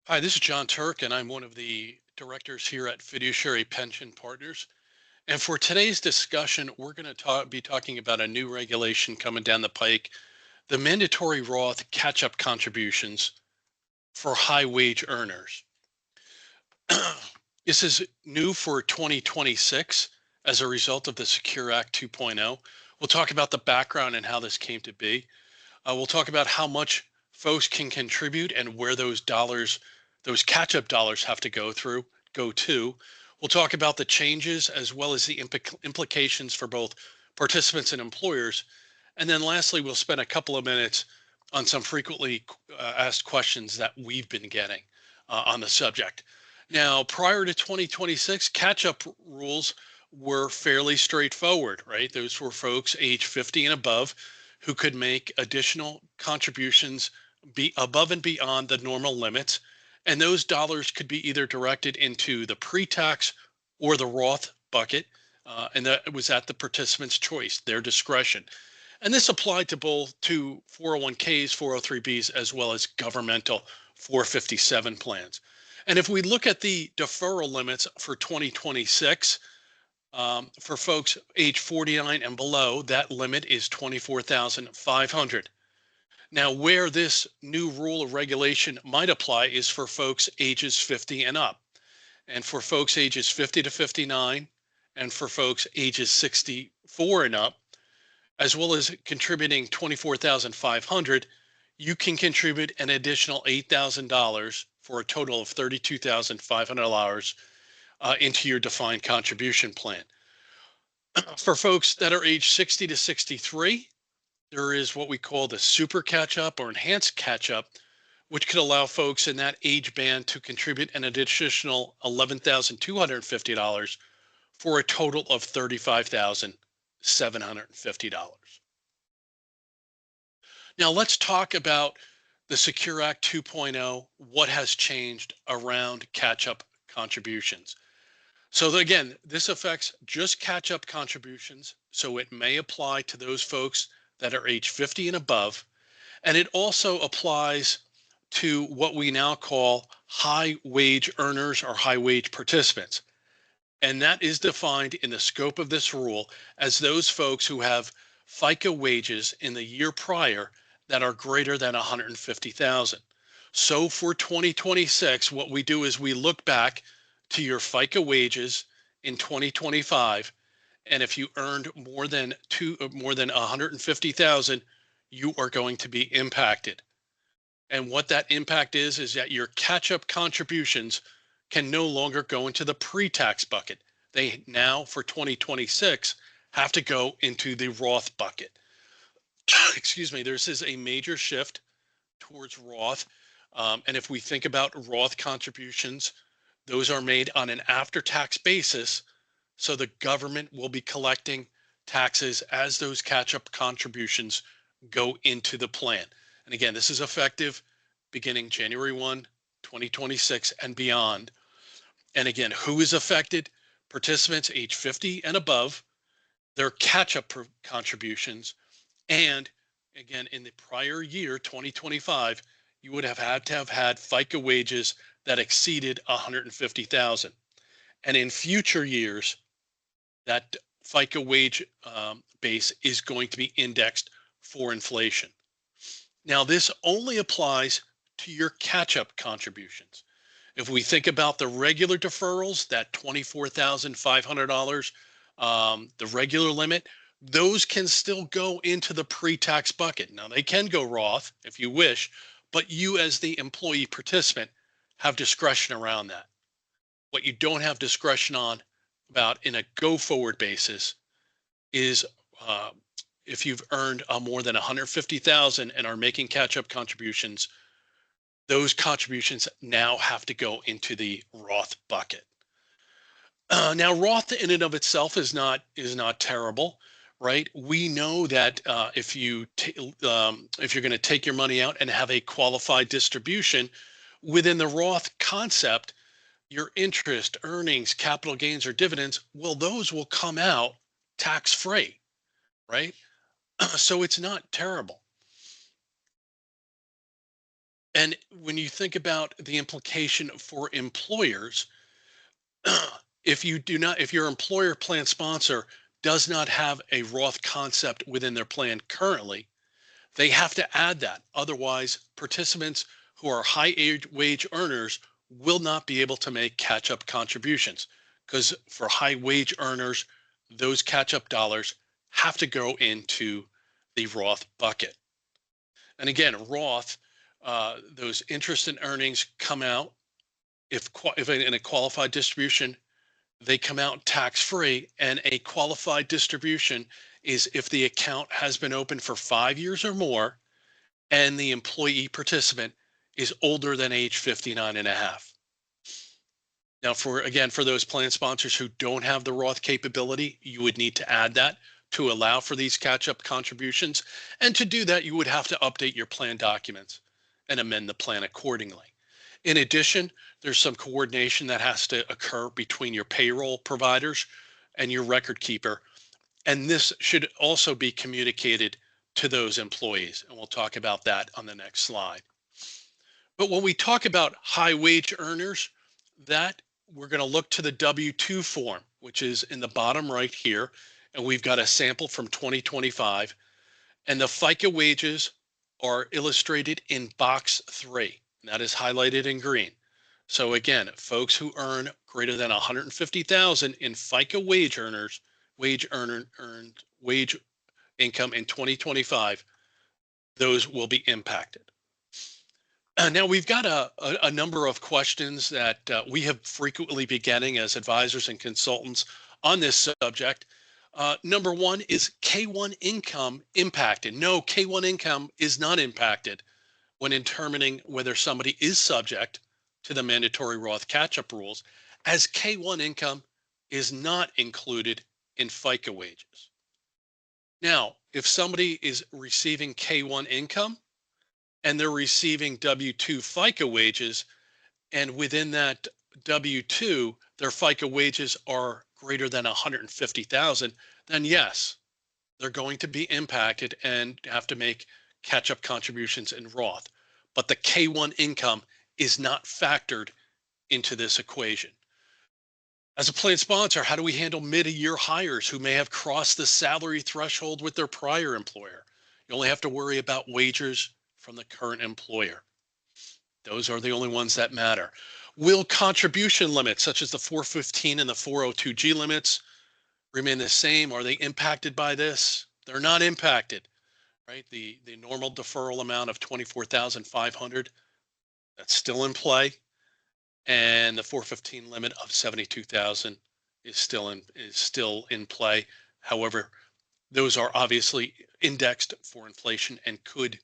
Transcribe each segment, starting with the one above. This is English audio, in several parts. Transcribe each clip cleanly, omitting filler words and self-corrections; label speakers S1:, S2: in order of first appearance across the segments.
S1: Hi, this is John Turk, and I'm one of the directors here at Fiduciary Pension Partners. And for today's discussion, we're going to be talking about a new regulation coming down the pike, the mandatory Roth catch-up contributions for high wage earners. This is new for 2026 as a result of the Secure Act 2.0. We'll talk about the background and how this came to be. We'll talk about how much folks can contribute and where those dollars, those catch-up dollars have to go to. We'll talk about the changes as well as the implications for both participants and employers. And then lastly, we'll spend a couple of minutes on some frequently asked questions that we've been getting on the subject. Now, prior to 2026, catch-up rules were fairly straightforward, right? Those were folks age 50 and above who could make additional contributions be above and beyond the normal limits. And those dollars could be either directed into the pre-tax or the Roth bucket. And that was at the participant's choice, their discretion. And this applied to 401ks, 403bs, as well as governmental 457 plans. And if we look at the deferral limits for 2026, for folks age 49 and below, that limit is 24,500. Now, where this new rule or regulation might apply is for folks ages 50 and up, and for folks ages 50 to 59, and for folks ages 64 and up, as well as contributing 24,500, you can contribute an additional $8,000 for a total of $32,500 into your defined contribution plan. For folks that are age 60 to 63, there is what we call the super catch up or enhanced catch up, which could allow folks in that age band to contribute an additional $11,250 for a total of $35,750. Now let's talk about the Secure Act 2.0, what has changed around catch up contributions. So again, this affects just catch-up contributions, so it may apply to those folks that are age 50 and above, and it also applies to what we now call high wage earners or high wage participants. And that is defined in the scope of this rule as those folks who have FICA wages in the year prior that are greater than 150,000. So for 2026, what we do is we look back to your FICA wages in 2025, and if you earned more than 150,000, you are going to be impacted. And what that impact is that your catch-up contributions can no longer go into the pre-tax bucket. They now, for 2026, have to go into the Roth bucket. Excuse me, this is a major shift towards Roth. And if we think about Roth contributions, those are made on an after-tax basis. So the government will be collecting taxes as those catch-up contributions go into the plan. And again, this is effective beginning January 1, 2026 and beyond. And again, who is affected? Participants age 50 and above, their catch-up contributions. And again, in the prior year, 2025, you would have had to have had FICA wages that exceeded 150,000. And in future years, that FICA wage base is going to be indexed for inflation. Now, this only applies to your catch-up contributions. If we think about the regular deferrals, that $24,500, the regular limit, those can still go into the pre-tax bucket. Now, they can go Roth if you wish, but you as the employee participant have discretion around that. What you don't have discretion on about in a go-forward basis is if you've earned more than 150,000 and are making catch-up contributions, those contributions now have to go into the Roth bucket. Now, Roth in and of itself is not terrible, right? We know that if you're going to take your money out and have a qualified distribution within the Roth concept, your interest, earnings, capital gains, or dividends, well, those will come out tax-free, right? So it's not terrible. And when you think about the implication for employers, if your employer plan sponsor does not have a Roth concept within their plan currently, they have to add that. Otherwise, participants who are wage earners will not be able to make catch up contributions because for high wage earners, those catch up dollars have to go into the Roth bucket. And again, Roth, those interest and earnings come out if in a qualified distribution, they come out tax free. And a qualified distribution is if the account has been open for 5 years or more and the employee participant is older than age 59 and a half. Now, for those plan sponsors who don't have the Roth capability, you would need to add that to allow for these catch-up contributions. And to do that, you would have to update your plan documents and amend the plan accordingly. In addition, there's some coordination that has to occur between your payroll providers and your record keeper. And this should also be communicated to those employees. And we'll talk about that on the next slide. But when we talk about high wage earners, that we're going to look to the W-2 form, which is in the bottom right here. And we've got a sample from 2025. And the FICA wages are illustrated in box 3. And that is highlighted in green. So again, folks who earn greater than 150,000 in FICA wage income in 2025, those will be impacted. Now we've got a number of questions that we have frequently been getting as advisors and consultants on this subject. Number one, is K1 income impacted? No, K1 income is not impacted when determining whether somebody is subject to the mandatory Roth catch-up rules, as K1 income is not included in FICA wages. Now, if somebody is receiving K1 income and they're receiving W-2 FICA wages, and within that W-2, their FICA wages are greater than 150,000, then yes, they're going to be impacted and have to make catch-up contributions in Roth. But the K1 income is not factored into this equation. As a plan sponsor, how do we handle mid-year hires who may have crossed the salary threshold with their prior employer? You only have to worry about wages from the current employer. Those are the only ones that matter. Will contribution limits, such as the 415 and the 402G limits, remain the same? Are they impacted by this? They're not impacted, right? The normal deferral amount of 24,500, that's still in play. And the 415 limit of 72,000 is still in play. However, those are obviously indexed for inflation and could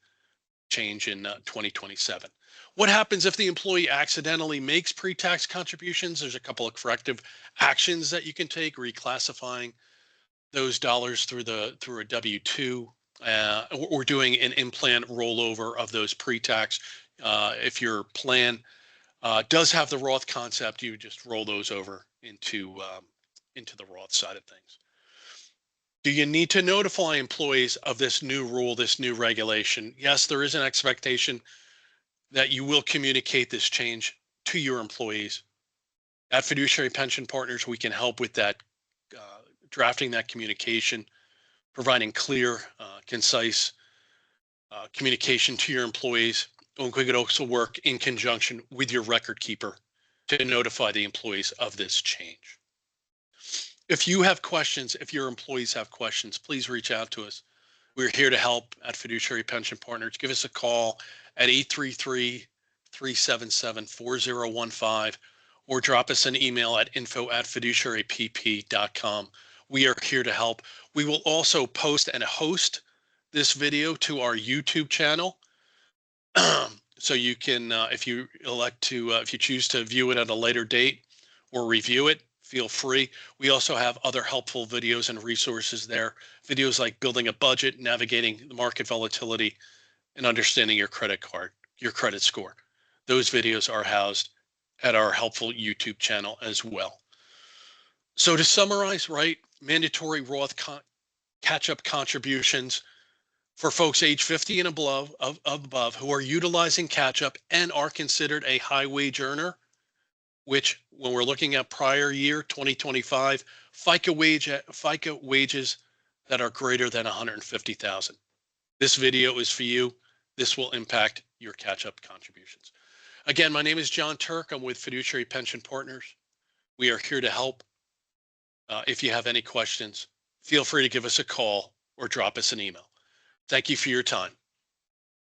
S1: change in 2027. What happens if the employee accidentally makes pre-tax contributions? There's a couple of corrective actions that you can take, reclassifying those dollars through a W-2 or doing an in-plan rollover of those pre-tax. If your plan does have the Roth concept, you just roll those over into the Roth side of things. Do you need to notify employees of this new rule, this new regulation? Yes, there is an expectation that you will communicate this change to your employees. At Fiduciary Pension Partners, we can help with that, drafting that communication, providing clear, concise communication to your employees. And we could also work in conjunction with your record keeper to notify the employees of this change. If you have questions, if your employees have questions, please reach out to us. We're here to help at Fiduciary Pension Partners. Give us a call at 833-377-4015 or drop us an email at info@fiduciarypp.com. We are here to help. We will also post and host this video to our YouTube channel. So you can, if you choose to view it at a later date or review it, feel free. We also have other helpful videos and resources there. Videos like building a budget, navigating the market volatility, and understanding your credit score. Those videos are housed at our helpful YouTube channel as well. So to summarize, right, mandatory Roth catch-up contributions For folks age 50 and above who are utilizing catch up and are considered a high wage earner, which when we're looking at prior year 2025, FICA wages that are greater than 150,000. This video is for you. This will impact your catch up contributions. Again, my name is John Turk. I'm with Fiduciary Pension Partners. We are here to help. If you have any questions, feel free to give us a call or drop us an email. Thank you for your time.